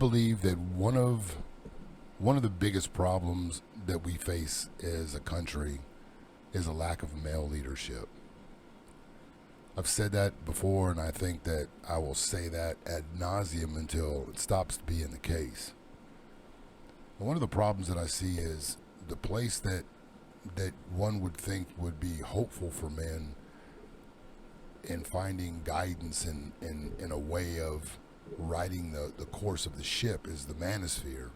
believe that one of the biggest problems that we face as a country is a lack of male leadership. I've said that before, and I think that I will say that ad nauseum until it stops being the case. And one of the problems that I see is the place that one would think would be hopeful for men in finding guidance in a way of riding the course of the ship is the manosphere.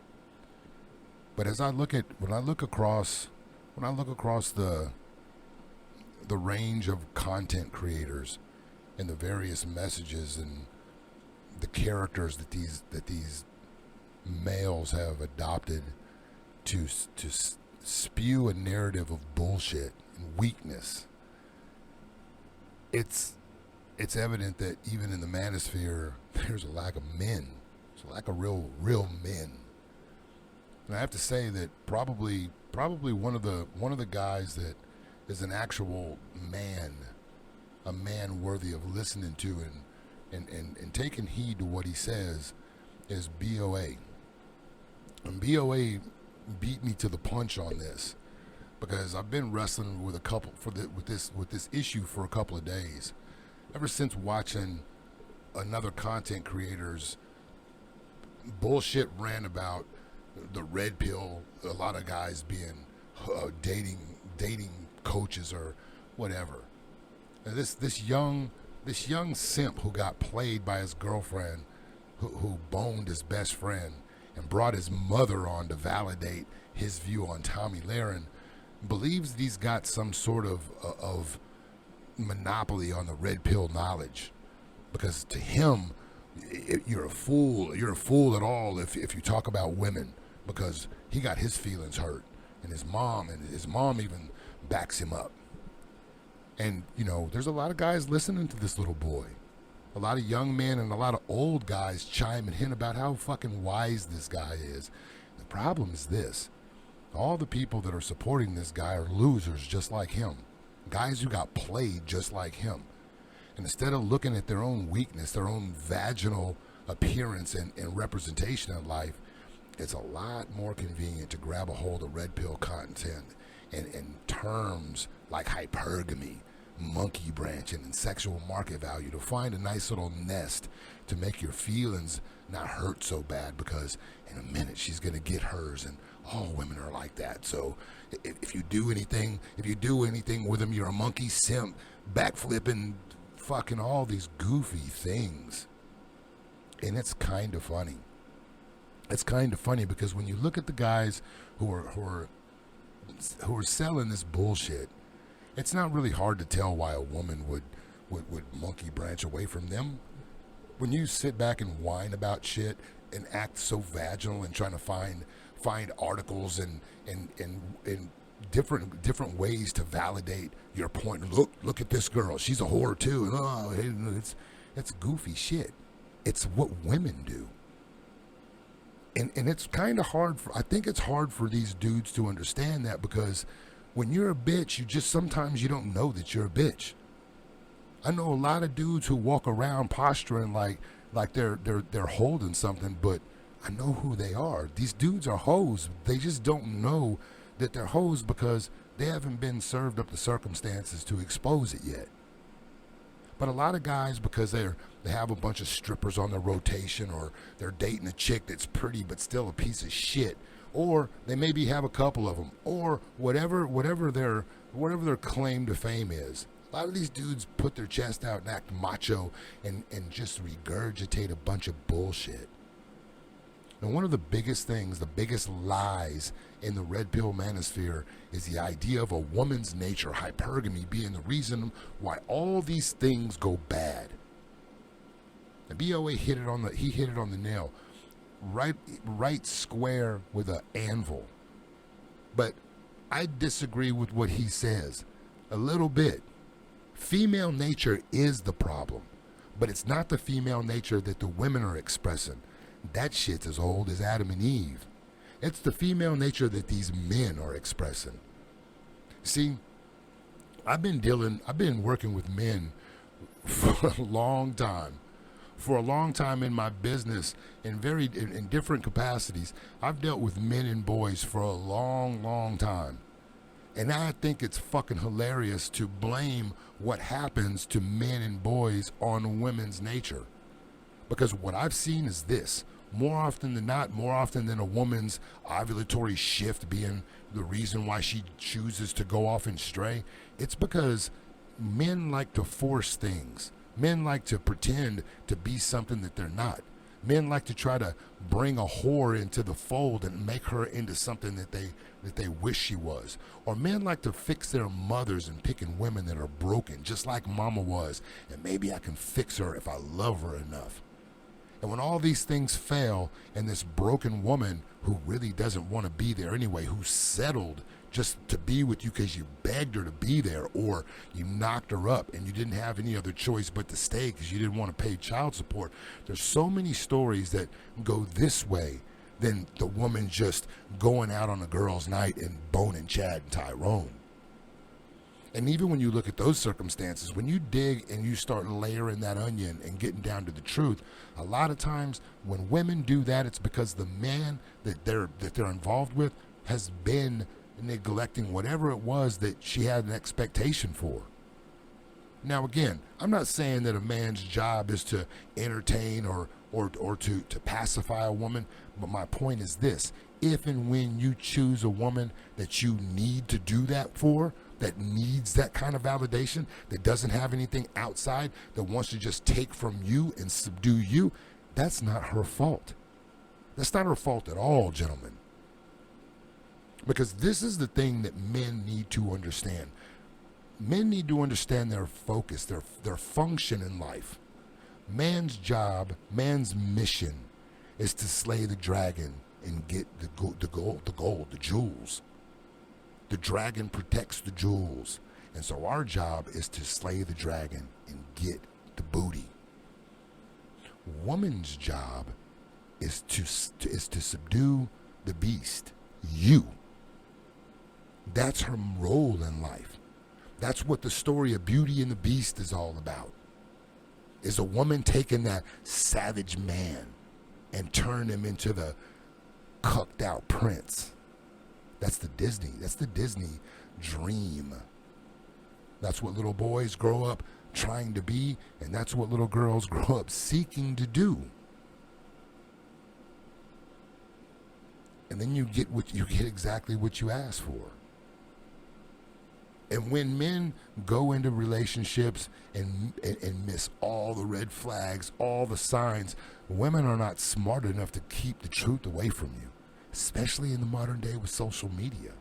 But as when I look across the range of content creators and the various messages and the characters that these males have adopted to spew a narrative of bullshit and weakness, it's evident that even in the manosphere there's a lack of men. There's a lack of real men. And I have to say that probably one of the guys that is an actual man, a man worthy of listening to and taking heed to what he says, is BOA. And BOA beat me to the punch on this because I've been wrestling with with this issue for a couple of days, ever since watching another content creator's bullshit rant about the red pill, a lot of guys being dating coaches or whatever. And this young simp who got played by his girlfriend, who boned his best friend and brought his mother on to validate his view on Tommy Lahren, believes that he's got some sort of monopoly on the red pill knowledge, because to him, you're a fool at all if you talk about women, because he got his feelings hurt, and his mom even backs him up. And there's a lot of guys listening to this little boy, a lot of young men and a lot of old guys chiming in about how fucking wise this guy is. The problem is this: all the people that are supporting this guy are losers just like him, guys who got played just like him. And instead of looking at their own weakness, their own vaginal appearance and representation in life, it's a lot more convenient to grab a hold of red pill content and terms like hypergamy, monkey branching, and sexual market value to find a nice little nest to make your feelings not hurt so bad, because in a minute she's going to get hers, and all women are like that. So if you do anything with them, you're a monkey, simp, backflipping, fucking all these goofy things. And it's kind of funny. It's kind of funny because when you look at the guys who are selling this bullshit, it's not really hard to tell why a woman would monkey branch away from them. When you sit back and whine about shit and act so vaginal and trying to find articles and different ways to validate your point. Look at this girl, she's a whore too. Oh, it's goofy shit. It's what women do. And it's kind of hard I think it's hard for these dudes to understand that, because when you're a bitch, sometimes you don't know that you're a bitch. I know a lot of dudes who walk around posturing like they're holding something, but I know who they are. These dudes are hoes. They just don't know that they're hoes because they haven't been served up the circumstances to expose it yet. But a lot of guys, because they have a bunch of strippers on their rotation, or they're dating a chick that's pretty but still a piece of shit, or they maybe have a couple of them, or whatever their claim to fame is. A lot of these dudes put their chest out and act macho and just regurgitate a bunch of bullshit. And one of the biggest things, the biggest lies in the red pill manosphere is the idea of a woman's nature, hypergamy, being the reason why all these things go bad. And BOA hit it on the nail, right square with an anvil. But I disagree with what he says a little bit. Female nature is the problem, but it's not the female nature that the women are expressing. That shit's as old as Adam and Eve. It's the female nature that these men are expressing. See, I've been working with men for a long time For a long time in my business, in different capacities, I've dealt with men and boys for a long, long time. And I think it's fucking hilarious to blame what happens to men and boys on women's nature. Because what I've seen is this. More often than not, more often than a woman's ovulatory shift being the reason why she chooses to go off and stray, it's because men like to force things. Men like to pretend to be something that they're not. Men like to try to bring a whore into the fold and make her into something that they wish she was. Or men like to fix their mothers and picking women that are broken, just like mama was, and maybe I can fix her if I love her enough. And when all these things fail, and this broken woman who really doesn't want to be there anyway, who settled just to be with you because you begged her to be there, or you knocked her up and you didn't have any other choice but to stay because you didn't want to pay child support. There's so many stories that go this way than the woman just going out on a girl's night and boning Chad and Tyrone. And even when you look at those circumstances, when you dig and you start layering that onion and getting down to the truth, a lot of times when women do that, it's because the man that they're involved with has been neglecting whatever it was that she had an expectation for. Now again, I'm not saying that a man's job is to entertain or to pacify a woman, but my point is this: if and when you choose a woman that you need to do that for, that needs that kind of validation, that doesn't have anything outside, that wants to just take from you and subdue you, that's not her fault. That's not her fault at all, gentlemen. Because this is the thing that men need to understand. Men need to understand their focus, their function in life. Man's job, man's mission is to slay the dragon and get the gold, the jewels. The dragon protects the jewels. And so our job is to slay the dragon and get the booty. Woman's job is to subdue the beast, you. That's her role in life. That's what the story of Beauty and the Beast is all about. Is a woman taking that savage man and turning him into the cucked out prince. That's the Disney dream. That's what little boys grow up trying to be, and that's what little girls grow up seeking to do. And then you get exactly what you ask for. And when men go into relationships and miss all the red flags, all the signs, women are not smart enough to keep the truth away from you, especially in the modern day with social media.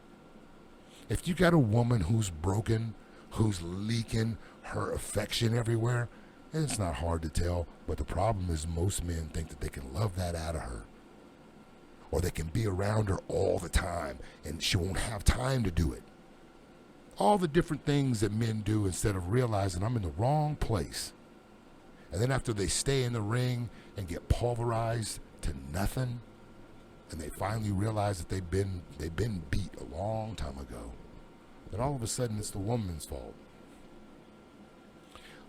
If you got a woman who's broken, who's leaking her affection everywhere, it's not hard to tell, but the problem is most men think that they can love that out of her. Or they can be around her all the time and she won't have time to do it. All the different things that men do instead of realizing I'm in the wrong place. And then after they stay in the ring and get pulverized to nothing, and they finally realize that they've been beat a long time ago, then all of a sudden it's the woman's fault.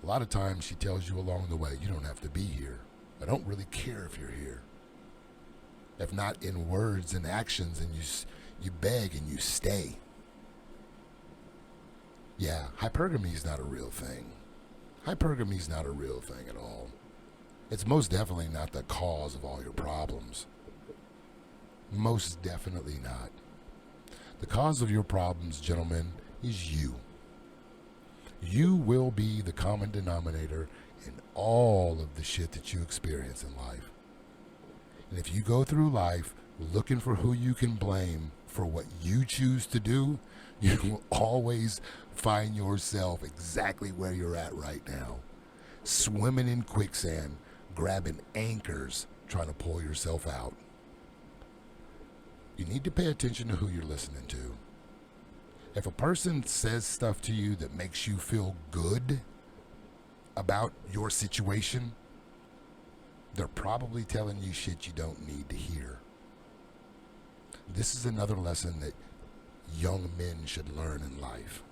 A lot of times she tells you along the way, you don't have to be here. I don't really care if you're here. If not in words and actions, and you beg and you stay. Yeah, hypergamy is not a real thing. Hypergamy is not a real thing at all. It's most definitely not the cause of all your problems. Most definitely not. The cause of your problems, gentlemen, is you. You will be the common denominator in all of the shit that you experience in life. And if you go through life looking for who you can blame for what you choose to do, you will always find yourself exactly where you're at right now. Swimming in quicksand, grabbing anchors, trying to pull yourself out. You need to pay attention to who you're listening to. If a person says stuff to you that makes you feel good about your situation, they're probably telling you shit you don't need to hear. This is another lesson that young men should learn in life.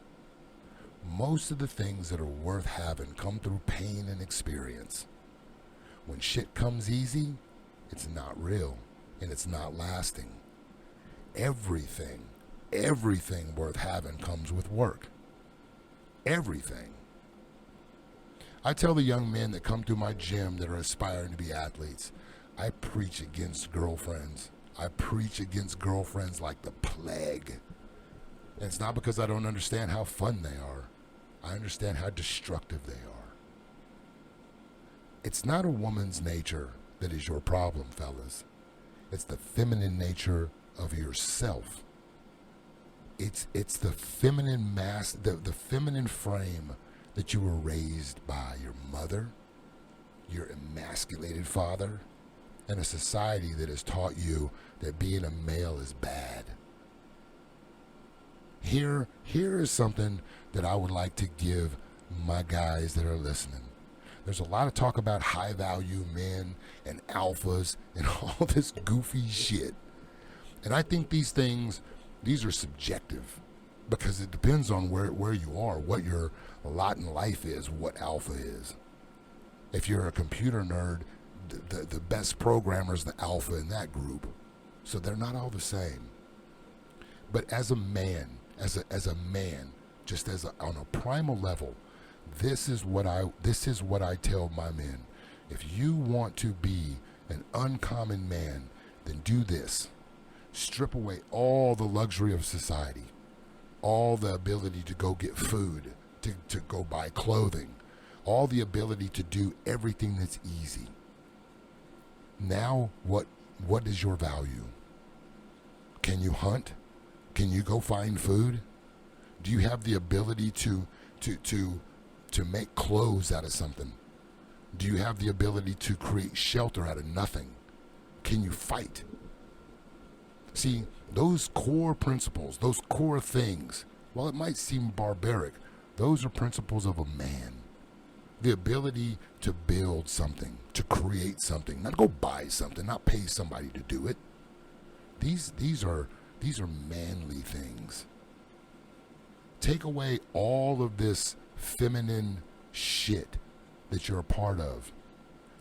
Most of the things that are worth having come through pain and experience. When shit comes easy, it's not real and it's not lasting. Everything worth having comes with work. Everything. I tell the young men that come to my gym that are aspiring to be athletes, I preach against girlfriends. I preach against girlfriends like the plague. And it's not because I don't understand how fun they are. I understand how destructive they are. It's not a woman's nature that is your problem, fellas. It's the feminine nature of yourself. It's the feminine the feminine frame that you were raised by your mother, your emasculated father, and a society that has taught you that being a male is bad. Here is something that I would like to give my guys that are listening. There's a lot of talk about high value men and alphas and all this goofy shit. And I think these are subjective because it depends on where you are, what your lot in life is, what alpha is. If you're a computer nerd, the best programmer is the alpha in that group. So they're not all the same. But as a man, on a primal level, this is what I tell my men. If you want to be an uncommon man, then do this. Strip away all the luxury of society, all the ability to go get food, to go buy clothing, all the ability to do everything that's easy. Now, what is your value? Can you hunt? Can you go find food? Do you have the ability to make clothes out of something? Do you have the ability to create shelter out of nothing? Can you fight? See, those core principles, those core things, while it might seem barbaric, those are principles of a man. The ability to build something, to create something, not go buy something, not pay somebody to do it. These are manly things. Take away all of this feminine shit that you're a part of.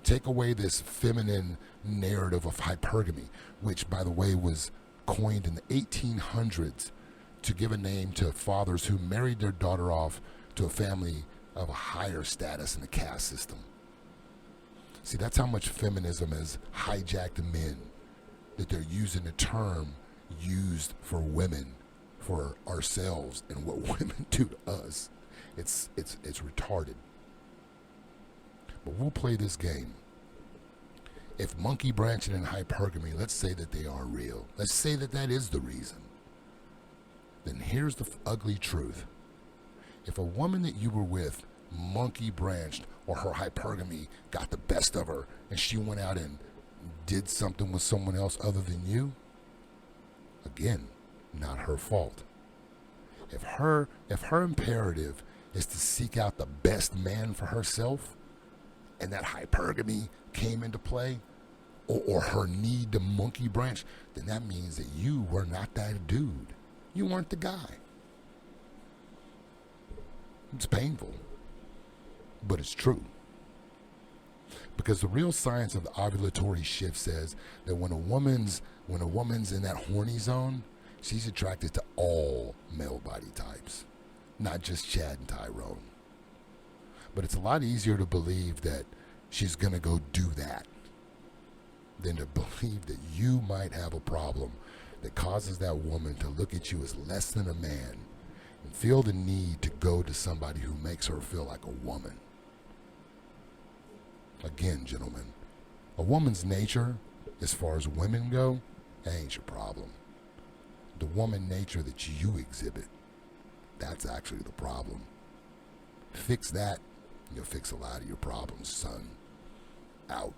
Take away this feminine narrative of hypergamy, which, by the way, was coined in the 1800s to give a name to fathers who married their daughter off to a family of a higher status in the caste system. See, that's how much feminism has hijacked men, that they're using a term used for women, for ourselves, and what women do to us. It's retarded. But we'll play this game. If monkey branching and hypergamy, let's say that they are real. Let's say that that is the reason. Then here's the ugly truth. If a woman that you were with monkey branched or her hypergamy got the best of her and she went out and did something with someone else other than you, again, not her fault. If her imperative is to seek out the best man for herself, and that hypergamy came into play, or her need to monkey branch, then that means that you were not that dude. You weren't the guy. It's painful, but it's true. Because the real science of the ovulatory shift says that when a woman's in that horny zone, she's attracted to all male body types, not just Chad and Tyrone. But it's a lot easier to believe that she's going to go do that than to believe that you might have a problem that causes that woman to look at you as less than a man and feel the need to go to somebody who makes her feel like a woman. Again, gentlemen, a woman's nature, as far as women go, that ain't your problem. The woman nature that you exhibit, that's actually the problem. Fix that, you'll fix a lot of your problems, son. Out.